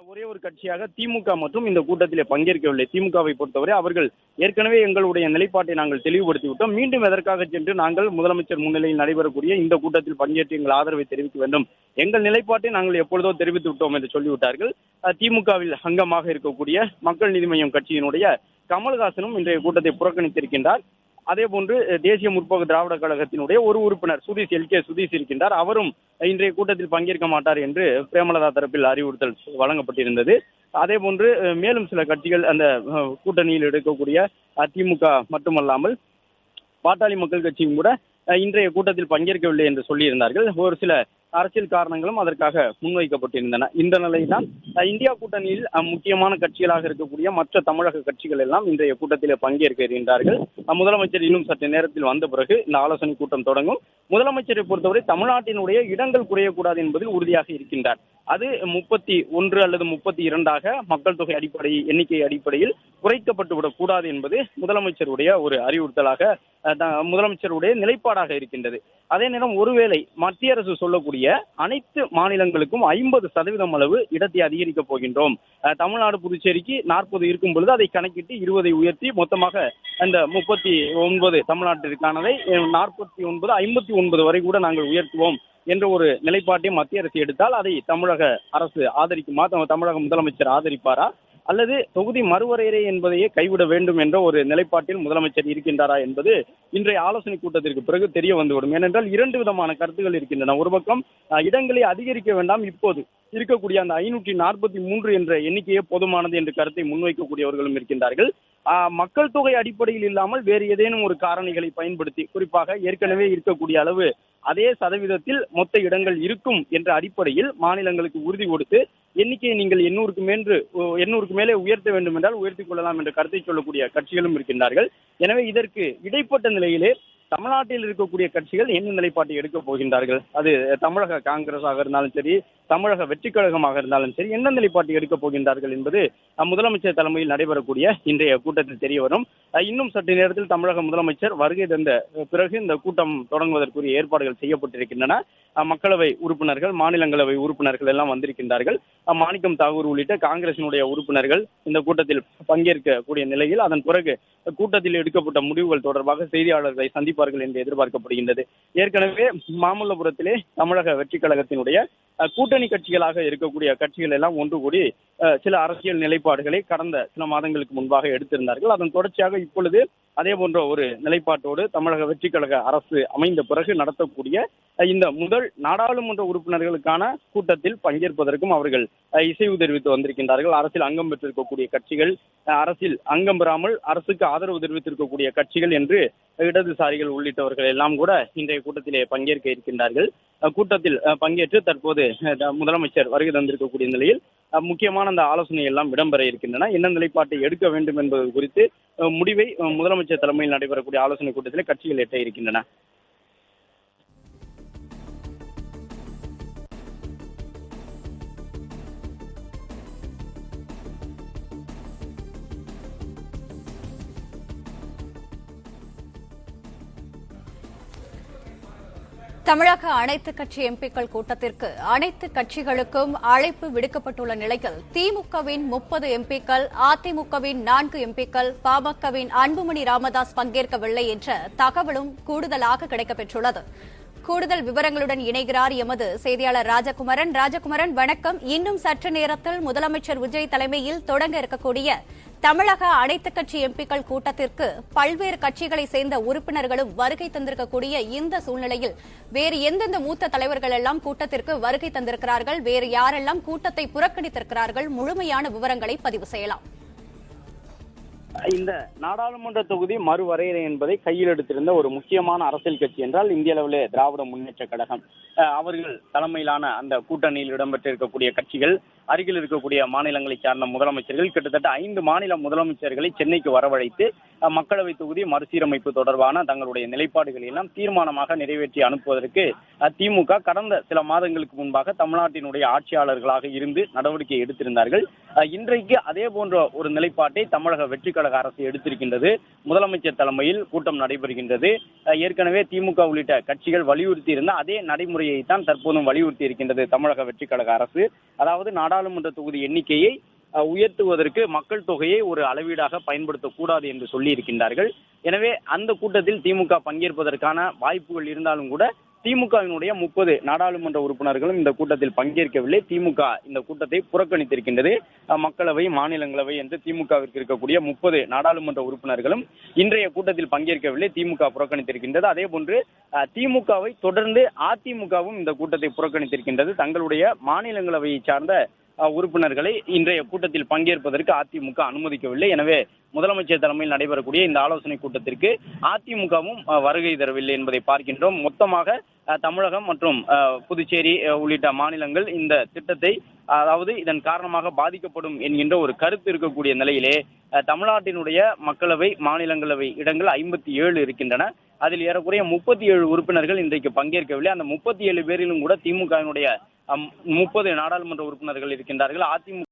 ஒரே ஒரு கட்சியாக திமுக மற்றும் இந்த கூட்டத்திலே பங்கேற்கவில்லை. திமுகவை பொறுத்தவரை அவர்கள் ஏற்கனவே எங்களுடைய நிலைப்பாட்டை நாங்கள் தெளிவுபடுத்தி விட்டோம். மீண்டும் எதற்காக சென்று நாங்கள் முதலமைச்சர் முன்னிலையில் நடைபெறக்கூடிய இந்த கூட்டத்தில் பங்கேற்று எங்கள் ஆதரவை தெரிவிக்க வேண்டும், எங்கள் நிலைப்பாட்டை நாங்கள் எப்பொழுதோ தெரிவித்து விட்டோம் என்று சொல்லிவிட்டார்கள். திமுகவில் அங்கமாக இருக்கக்கூடிய மக்கள் நீதி மய்யம் கட்சியினுடைய கமல்ஹாசனும் இன்றைய கூட்டத்தை புறக்கணித்திருக்கின்றார். அதே போன்று தேசிய முற்போக்கு திராவிட கழகத்தினுடைய ஒரு உறுப்பினர் சுதீஷ் இருக்கின்றார். அவரும் இன்றைய கூட்டத்தில் பங்கேற்க மாட்டார் என்று பிரேமலதா தரப்பில் அறிவுறுத்தல் வழங்கப்பட்டிருந்தது. அதே போன்று மேலும் சில கட்சிகள் அந்த கூட்டணியில் எடுக்கக்கூடிய திமுக மட்டுமல்லாமல் பாட்டாளி மக்கள் கட்சியும் கூட இன்றைய கூட்டத்தில் பங்கேற்கவில்லை என்று சொல்லியிருந்தார்கள். ஒரு சில அரசியல் காரணங்களும் அதற்காக முன்வைக்கப்பட்டிருந்தன. இந்த நிலையில்தான் இந்தியா கூட்டணியில் முக்கியமான கட்சிகளாக இருக்கக்கூடிய மற்ற தமிழக கட்சிகள் எல்லாம் இன்றைய கூட்டத்தில் பங்கேற்க இருக்கின்றார்கள். முதலமைச்சர் இன்னும் சற்று நேரத்தில் வந்த பிறகு இந்த ஆலோசனை கூட்டம் தொடங்கும். முதலமைச்சரை பொறுத்தவரை தமிழ்நாட்டினுடைய இடங்கள் குறையக்கூடாது என்பதில் உறுதியாக இருக்கின்றார். அது 31 அல்லது 32 மக்கள் தொகை எண்ணிக்கை அடிப்படையில் குறைக்கப்பட்டு விடக்கூடாது என்பது முதலமைச்சருடைய ஒரு அறிவுறுத்தலாக முதலமைச்சருடைய நிலைப்பாடாக இருக்கின்றது. அதே நேரம் ஒருவேளை மத்திய அரசு சொல்லக்கூடிய அனைத்து மாநிலங்களுக்கும் 50% அளவு இடத்தை அதிகரிக்கப் போகின்றோம், தமிழ்நாடு புதுச்சேரிக்கு 40 இருக்கும் பொழுது அதை கணக்கிட்டு 20 உயர்த்தி மொத்தமாக அந்த 39 தமிழ்நாட்டிற்கானதை 49 59 வரை கூட நாங்கள் உயர்த்துவோம் என்ற ஒரு நிலைப்பாட்டை மத்திய அரசு எடுத்தால் அதை தமிழக அரசு ஆதரிக்குமா, தமிழக முதலமைச்சர் ஆதரிப்பாரா, அல்லது தொகுதி மறுவரையறை என்பதையே கைவிட வேண்டும் என்ற ஒரு நிலைப்பாட்டில் முதலமைச்சர் இருக்கின்றாரா என்பது இன்றைய ஆலோசனை கூட்டத்திற்கு பிறகு தெரிய வந்துவிடும். ஏனென்றால் 2 விதமான கருத்துகள் இருக்கின்றன. ஒரு பக்கம் இடங்களை அதிகரிக்க வேண்டாம், இப்போது இருக்கக்கூடிய அந்த 543 என்ற எண்ணிக்கையே போதுமானது என்ற கருத்தை முன்வைக்கக்கூடியவர்களும் இருக்கின்றார்கள். மக்கள் தொகை அடிப்படையில் இல்லாமல் வேறு ஏதேனும் ஒரு காரணிகளை பயன்படுத்தி, குறிப்பாக ஏற்கனவே இருக்கக்கூடிய அளவு அதே சதவீதத்தில் மொத்த இடங்கள் இருக்கும் என்ற அடிப்படையில் மாநிலங்களுக்கு உறுதி கொடுத்து எண்ணிக்கையை நீங்கள் 800க்கு மேலே உயர்த்த வேண்டும் என்றால் உயர்த்திக் கொள்ளலாம் என்ற கருத்தை சொல்லக்கூடிய கட்சிகளும் இருக்கின்றார்கள். எனவே இதற்கு இடைப்பட்ட நிலையிலே தமிழ்நாட்டில் இருக்கக்கூடிய கட்சிகள் என்ன நிலைப்பாட்டை எடுக்கப் போகின்றார்கள், அது தமிழக காங்கிரஸாக இருந்தாலும் சரி, தமிழக வெற்றி கழகமாக இருந்தாலும் சரி, என்ன நிலைப்பாட்டை எடுக்கப் போகின்றார்கள் என்பது முதலமைச்சர் தலைமையில் நடைபெறக்கூடிய இன்றைய கூட்டத்தில் தெரிய வரும். இன்னும் சற்று நேரத்தில் தமிழக முதலமைச்சர் வருகை தந்த பிறகு இந்த கூட்டம் தொடங்குவதற்குரிய ஏற்பாடுகள் செய்யப்பட்டிருக்கின்றன. மக்களவை உறுப்பினர்கள், மாநிலங்களவை உறுப்பினர்கள் எல்லாம் வந்திருக்கின்றார்கள். மாணிக்கம் தாகூர் உள்ளிட்ட காங்கிரசினுடைய உறுப்பினர்கள் இந்த கூட்டத்தில் பங்கேற்கக்கூடிய நிலையில் அதன் பிறகு கூட்டத்தில் எடுக்கப்பட்ட முடிவுகள் தொடர்பாக செய்தியாளர்களை சந்திப்பார்கள் என்று எதிர்பார்க்கப்படுகின்றது. ஏற்கனவே மாமல்லபுரத்திலே தமிழக வெற்றி கழகத்தினுடைய கூட்டணி கட்சிகளாக இருக்கக்கூடிய கட்சிகள் எல்லாம் ஒன்று கூடி சில அரசியல் நிலைப்பாடுகளை கடந்த சில மாதங்களுக்கு முன்பாக எடுத்திருந்தார்கள். அதன் தொடர்ச்சியாக இப்பொழுது அதே போன்ற ஒரு நிலைப்பாட்டோடு தமிழக வெற்றி கழக அரசு அமைந்த பிறகு நடத்தக்கூடிய இந்த முதல் நாடாளுமன்ற உறுப்பினர்களுக்கான கூட்டத்தில் பங்கேற்பதற்கும் அவர்கள் இசைவு தெரிவித்து வந்திருக்கின்றார்கள். அரசில் அங்கம் பெற்றிருக்கக்கூடிய கட்சிகள், அரசில் அங்கம் பெறாமல் அரசுக்கு ஆதரவு தெரிவித்திருக்கக்கூடிய கட்சிகள் என்று இடதுசாரிகள் உள்ளிட்டவர்கள் எல்லாம் கூட இன்றைய கூட்டத்திலே பங்கேற்க இருக்கின்றார்கள். கூட்டத்தில் பங்கேற்று தற்போது முதலமைச்சர் வருகை தந்திருக்கக்கூடிய நிலையில் முக்கியமான அந்த ஆலோசனை எல்லாம் இடம்பெற இருக்கின்றன. என்ன நிலைப்பாட்டை எடுக்க வேண்டும் என்பது குறித்து முடிவை முதலமைச்சர் தலைமையில் நடைபெறக்கூடிய ஆலோசனை கூட்டத்தில் கட்சிகள் எட்ட இருக்கின்றன. தமிழக அனைத்து கட்சி எம்பிக்கள் கூட்டத்திற்கு அனைத்து கட்சிகளுக்கும் அழைப்பு விடுக்கப்பட்டுள்ள நிலையில் திமுகவின் 30 எம்பிக்கள், அதிமுகவின் 4 எம்பிக்கள், பாமகவின் அன்புமணி ராமதாஸ் பங்கேற்கவில்லை என்ற தகவலும் கூடுதலாக கிடைக்கப்பெற்றுள்ளது. கூடுதல் விவரங்களுடன் இணைகிறார் எமது செய்தியாளர் ராஜகுமரன். வணக்கம். இன்னும் சற்று நேரத்தில் முதலமைச்சர் விஜய் தலைமையில் தொடங்க இருக்கக்கூடிய தமிழக அனைத்து கட்சி எம்பிக்கள் கூட்டத்திற்கு பல்வேறு கட்சிகளை சேர்ந்த உறுப்பினர்களும் வருகை தந்திருக்கக்கூடிய இந்த சூழ்நிலையில் வேறு எந்தெந்த மூத்த தலைவர்கள் எல்லாம் கூட்டத்திற்கு வருகை தந்திருக்கிறார்கள், வேறு யாரெல்லாம் கூட்டத்தை புறக்கணித்திருக்கிறார்கள், முழுமையான விவரங்களை பதிவு செய்யலாம். இந்த நாடாளுமன்ற தொகுதி மறுவரையறை என்பதை கையில் எடுத்திருந்த ஒரு முக்கியமான அரசியல் கட்சி என்றால் இந்திய அளவிலே திராவிட முன்னேற்ற கழகம். அவர்கள் தலைமையிலான அந்த கூட்டணியில் இடம்பெற்றிருக்கக்கூடிய கட்சிகள், அருகில் இருக்கக்கூடிய மாநிலங்களை சார்ந்த முதலமைச்சர்கள், கிட்டத்தட்ட 5 மாநில முதலமைச்சர்களை சென்னைக்கு வரவழைத்து மக்களவை தொகுதி மறுசீரமைப்பு தொடர்பான தங்களுடைய நிலைப்பாடுகளை எல்லாம் தீர்மானமாக நிறைவேற்றி அனுப்புவதற்கு திமுக கடந்த சில மாதங்களுக்கு முன்பாக தமிழ்நாட்டினுடைய ஆட்சியாளர்களாக இருந்து நடவடிக்கை எடுத்திருந்தார்கள். இன்றைக்கு அதே போன்ற ஒரு நிலைப்பாட்டை தமிழக வெற்றி கழக அரசு எடுத்திருக்கின்றது. முதலமைச்சர் தலைமையில் கூட்டம் நடைபெறுகின்றது. ஏற்கனவே திமுக உள்ளிட்ட கட்சிகள் வலியுறுத்தி இருந்த அதே நடைமுறையை தான் தற்போதும் வலியுறுத்தி இருக்கின்றது தமிழக வெற்றி கழக அரசு. அதாவது நாடாளுமன்ற தொகுதி எண்ணிக்கையை உயர்த்துவதற்கு மக்கள் தொகையை ஒரு அளவீடாக பயன்படுத்தக்கூடாது என்று சொல்லி இருக்கின்றார்கள். எனவே அந்த கூட்டத்தில் திமுக பங்கேற்பதற்கான வாய்ப்புகள் இருந்தாலும் கூட திமுகவினுடைய 30 நாடாளுமன்ற உறுப்பினர்களும் இந்த கூட்டத்தில் பங்கேற்கவில்லை. திமுக இந்த கூட்டத்தை புறக்கணித்திருக்கின்றது. மக்களவை, மாநிலங்களவை என்று திமுகவிற்கு இருக்கக்கூடிய 30 நாடாளுமன்ற உறுப்பினர்களும் இன்றைய கூட்டத்தில் பங்கேற்கவில்லை. திமுக புறக்கணித்திருக்கின்றது. அதே போன்று திமுகவை தொடர்ந்து அதிமுகவும் இந்த கூட்டத்தை புறக்கணித்திருக்கின்றது. தங்களுடைய மாநிலங்களவையை சார்ந்த உறுப்பினர்களை இன்றைய கூட்டத்தில் பங்கேற்பதற்கு அதிமுக அனுமதிக்கவில்லை. எனவே முதலமைச்சர் தலைமையில் நடைபெறக்கூடிய இந்த ஆலோசனை கூட்டத்திற்கு அதிமுகவும் வருகை தரவில்லை என்பதை பார்க்கின்றோம். மொத்தமாக தமிழகம் மற்றும் புதுச்சேரி உள்ளிட்ட மாநிலங்கள் இந்த திட்டத்தை, அதாவது இதன் காரணமாக பாதிக்கப்படும் என்கின்ற ஒரு கருத்து இருக்கக்கூடிய நிலையிலே தமிழ்நாட்டினுடைய மக்களவை, மாநிலங்களவை இடங்கள் 57 இருக்கின்றன. அதில் ஏறக்குறைய 37 உறுப்பினர்கள் இன்றைக்கு பங்கேற்கவில்லை. அந்த 37 பேரிலும் கூட திமுகவினுடைய 30 நாடாளுமன்ற உறுப்பினர்கள் இருக்கின்றார்கள். அதிமுக